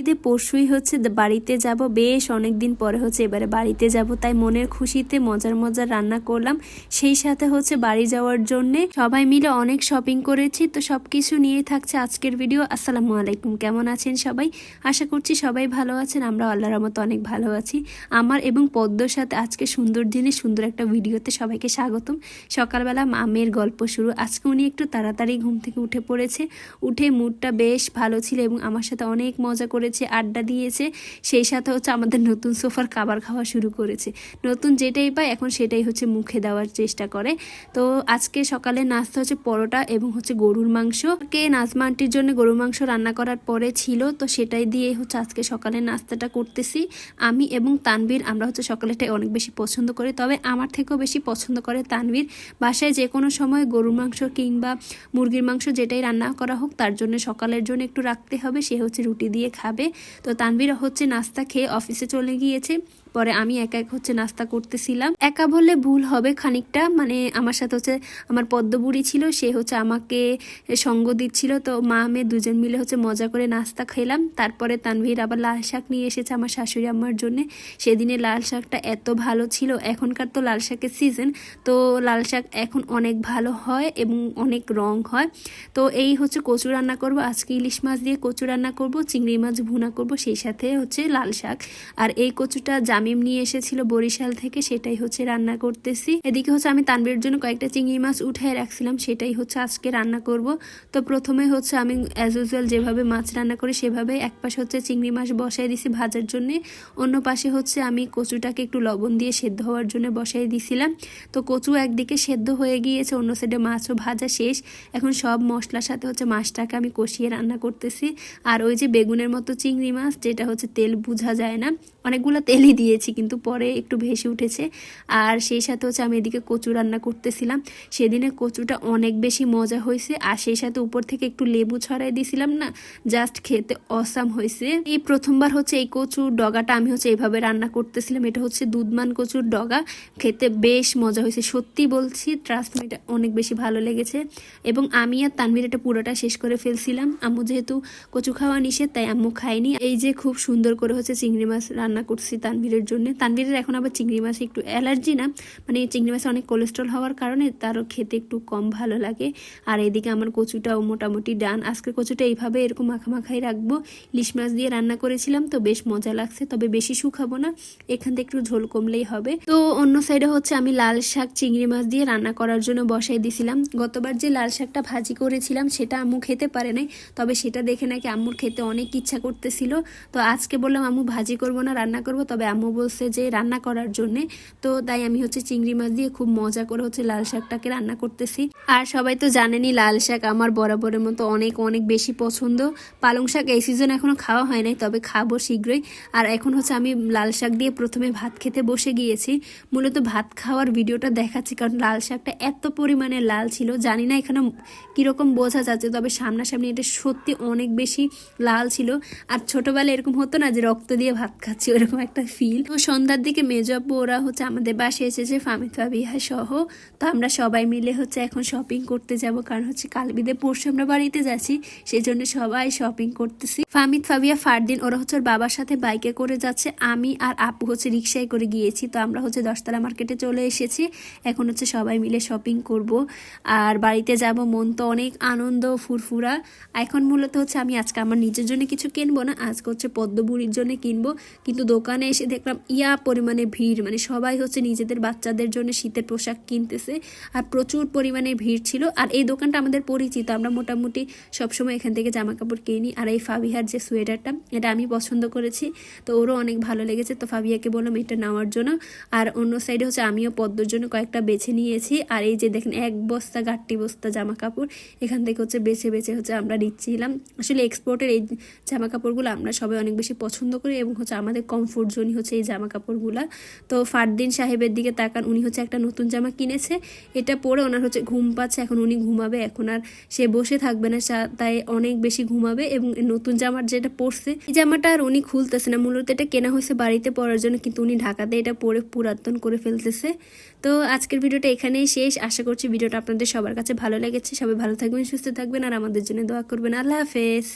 ঈদে পরশুই হচ্ছে বাড়িতে যাব, বেশ অনেকদিন পরে হচ্ছে এবারে বাড়িতে যাব, তাই মনের খুশিতে মজার মজার রান্না করলাম। সেই সাথে হচ্ছে বাড়ি যাওয়ার জন্য সবাই মিলে অনেক শপিং করেছি। তো সবকিছু নিয়ে থাকছে আজকের ভিডিও। আসসালামু আলাইকুম, কেমন আছেন সবাই? আশা করছি সবাই ভালো আছেন। আমরা আল্লাহর রহমতে অনেক ভালো আছি। আমার এবং পদ্মর সাথে আজকে সুন্দর দিনে সুন্দর একটা ভিডিওতে সবাইকে স্বাগতম। সকালবেলা মামের গল্প শুরু। আজকে উনি একটু তাড়াতাড়ি ঘুম থেকে উঠে পড়েছে, উঠে মুডটা বেশ ভালো ছিল এবং আমার সাথে অনেক মজা করেছে, আড্ডা দিয়েছে। সেই সাথে হচ্ছে আমাদের নতুন সোফার খাবার খাওয়া শুরু করেছে। নতুন যেটাই পায় এখন সেটাই হচ্ছে মুখে দেওয়ার চেষ্টা করে। তো আজকে সকালে নাস্তা হচ্ছে পরোটা এবং হচ্ছে গরুর মাংস। নাজমা আন্টির জন্য গরুর মাংস রান্না করার পরে ছিল, তো সেটাই দিয়ে হচ্ছে আজকে সকালে নাস্তাটা করতেছি। আমি এবং তানভীর আমরা হচ্ছে সকালেটাই অনেক বেশি পছন্দ করি, তবে আমার থেকেও বেশি পছন্দ করে তানভীর। বাসায় যে কোনো সময় গরুর মাংস কিংবা মুরগির মাংস যেটাই রান্না করা হোক তার জন্য সকালের জন্য একটু রাখতে হবে। সে হচ্ছে রুটি দিয়ে খাবে। তো তানভীর হচ্ছে নাস্তা খেয়ে অফিসে চলে গিয়েছে। পরে আমি একা এক হচ্ছে নাস্তা করতেছিলাম। একা বললে ভুল হবে খানিকটা, মানে আমার সাথে হচ্ছে আমার পদ্মবুড়ি ছিল, সে হচ্ছে আমাকে সঙ্গ দিচ্ছিল। তো মা মেয়ে দুজন মিলে হচ্ছে মজা করে নাস্তা খেলাম। তারপরে তানভীর আবার লাল শাক নিয়ে এসেছে আমার শাশুড়ি আম্মার জন্য। সেদিনে লাল শাকটা এত ভালো ছিল। এখনকার তো লাল শাকের সিজন, তো লাল শাক এখন অনেক ভালো হয় এবং অনেক রং হয়। তো এই হচ্ছে কচু রান্না করব আজকে, ইলিশ মাছ দিয়ে কচু রান্না করব, চিংড়ি মাছ ভুনা করব, সেই সাথে হচ্ছে লাল শাক। আর এই কচুটা জামিম নিয়ে এসেছিল বরিশাল থেকে, সেটাই হচ্ছে রান্না করতেছি। এদিকে হচ্ছে আমি তানভীরের জন্য কয়েকটা চিংড়ি মাছ উঠায় রাখছিলাম, সেটাই হচ্ছে আজকে রান্না করব। তো প্রথমে হচ্ছে আমি অ্যাজ ইউজুয়াল যেভাবে মাছ রান্না করি সেভাবে এক পাশে হচ্ছে চিংড়ি মাছ বসাই দিছি ভাজার জন্য, অন্য পাশে হচ্ছে আমি কচুটাকে একটু লবণ দিয়ে সেদ্ধ হওয়ার জন্য বসাই দিছিলাম। তো কচু একদিকে সেদ্ধ হয়ে গিয়েছে, অন্য সাইডে মাছও ভাজা শেষ। এখন সব মশলার সাথে হচ্ছে মাছটাকে আমি কষিয়ে রান্না করতেছি। আর ওই যে বেগুনের মতো চিংড়ি মাছ, যেটা হচ্ছে তেল বোঝা যায় না, অনেকগুলো তেলই দিয়েছি কিন্তু পরে একটু ভেসে উঠেছে। আর সেই সাথে হচ্ছে আমি এদিকে কচু রান্না করতেছিলাম। সেদিনে কচুটা অনেক বেশি মজা হয়েছে, আর সেই সাথে উপর থেকে একটু লেবু ছড়াই দিয়েছিলাম না, জাস্ট খেতে অসাম হয়েছে। এই প্রথমবার হচ্ছে এই কচুর ডগাটা আমি হচ্ছে এইভাবে রান্না করতেছিলাম। এটা হচ্ছে দুধমান কচুর ডগা, খেতে বেশ মজা হয়েছে, সত্যি বলছি, ট্রাস্ট মি, এটা অনেক বেশি ভালো লেগেছে। এবং আমি আর তানভীর এটা পুরোটা শেষ করে ফেলছিলাম। আম্মু যেহেতু কচু খাওয়া নিষেধ তাই আম্মু খায়নি। এই যে খুব সুন্দর করে হচ্ছে চিংড়ি মাছ রান্না করছি তানভীরের জন্য। তানভীরের এখন আবার চিংড়ি মাছে একটু অ্যালার্জি না, মানে চিংড়ি মাছে অনেক কোলেস্ট্রল হওয়ার কারণে তারও খেতে একটু কম ভালো লাগে। আর এদিকে আমার কচুটাও মোটামুটি ডান। আজকে কচুটা এইভাবে এরকম মাখামাখাই রাখবো। ইলিশ মাছ দিয়ে রান্না করেছিলাম তো বেশ মজা লাগছে, তবে বেশি শুকাবো না, এখান থেকে একটু ঝোল কমলেই হবে। তো অন্য সাইডে হচ্ছে আমি লাল শাক চিংড়ি মাছ দিয়ে রান্না করার জন্য বসাই দিছিলাম। গতবার যে লাল শাকটা ভাজি করেছিলাম সেটা আম্মু খেতে পারে নাই, তবে সেটা দেখে নাকি আম্মুর খেতে অনেক ইচ্ছা করতেছিল। তো আজকে বললাম আম্মু ভাজি করবো না, রান্না করবো, তবে আম্মু বলছে যে রান্না করার জন্যে। তো তাই আমি হচ্ছে চিংড়ি মাছ দিয়ে খুব মজা করে হচ্ছে লাল শাকটাকে রান্না করতেছি। আর সবাই তো জানেনই লাল শাক আমার বরাবরের মতো অনেক অনেক বেশি পছন্দ। পালং শাক এই সিজন এখনো খাওয়া হয় নাই, তবে খাবো শীঘ্রই। আর এখন হচ্ছে আমি লাল শাক দিয়ে প্রথমে ভাত খেতে বসে গিয়েছি। মূলত ভাত খাওয়ার ভিডিওটা দেখাচ্ছি কারণ লাল শাকটা এত পরিমাণে লাল ছিল, জানি না এখানে কিরকম বোঝা যাচ্ছে, তবে সামনাসামনি এটা সত্যি অনেক বেশি লাল ছিল। আর ছোটবেলায় এরকম হতো না যে রক্ত দিয়ে ভাত খাচ্ছি, ওরকম একটা ফিল। তো সন্ধ্যার দিকে মেজো আপু ওরা হচ্ছে আমাদের বাসায় এসেছে, ফামিদ ফাবিহা সহ। তো আমরা সবাই মিলে হচ্ছে এখন শপিং করতে যাব, কারণ হচ্ছে কাল বিদে পরশু আমরা বাড়িতে যাচ্ছি, সেই জন্য সবাই শপিং করতেছি। ফামিদ ফাবিয়া ফারদিন ওরা হচ্ছে ওর বাবার সাথে বাইকে করে যাচ্ছে, আমি আর আপু হচ্ছে রিক্সায় করে গিয়েছি। তো আমরা হচ্ছে 10তলা মার্কেটে চলে এসেছি, এখন হচ্ছে সবাই মিলে শপিং করব আর বাড়িতে যাব। মন তো অনেক আনন্দ ফুরফুরা। এখন মূলত হচ্ছে আমি আজকে আমার নিজের জন্য কিছু কিনবো না, আজকে হচ্ছে পদ্মবুড়ির জন্য কিনবো। কিন্তু দোকানে এসে দেখলাম ইয়া পরিমাণে ভিড়, মানে সবাই হচ্ছে নিজেদের বাচ্চাদের জন্য শীতের পোশাক কিনতেছে আর প্রচুর পরিমাণে ভিড় ছিল। আর এই দোকানটা আমাদের পরিচিত, আমরা মোটামুটি সবসময় এখান থেকে জামা কাপড় কিনি। আর এই ফাবিহার যে সোয়েটারটা, এটা আমি পছন্দ করেছি, তো ওরও অনেক ভালো লেগেছে, তো ফাবিয়াকে বললাম এটা নেওয়ার জন্য। আর অন্য সাইডে হচ্ছে আমিও পদ্মর জন্য কয়েকটা বেছে নিয়েছি। আর এই যে দেখেন এক বস্তা গাট্টি বস্তা জামা কাপড় এখান থেকে হচ্ছে বেছে বেছে হচ্ছে আমরা নিচ্ছিলাম। আসলে এক্সপোর্টের এই জামা কাপড়গুলো আমরা সবাই অনেক বেশি পছন্দ করি এবং হচ্ছে আমাদের কমফোর্ট জোনই হচ্ছে এই জামা কাপড়গুলা। তো ফারদিন সাহেবের দিকে তাকান, উনি হচ্ছে একটা নতুন জামা কিনেছে, এটা পরে ওনার হচ্ছে ঘুম পাচ্ছে, এখন উনি ঘুমাবে, এখন আর সে বসে থাকবে না, তাই অনেক বেশি ঘুমাবে। এবং নতুন জামার যেটা পরছে এই জামাটা আর উনি খুলতেছে না, মূলত এটা কেনা হয়েছে বাড়িতে পরার জন্য, কিন্তু উনি ঢাকাতে এটা পরে পুরাতন করে ফেলতেছে। তো আজকের ভিডিওটা এখানেই শেষ। আশা করছি ভিডিওটা আপনাদের সবার কাছে ভালো লেগেছে। সবাই ভালো থাকবেন, সুস্থ থাকবেন আর আমাদের জন্য দোয়া করবেন। আল্লাহ হাফেজ।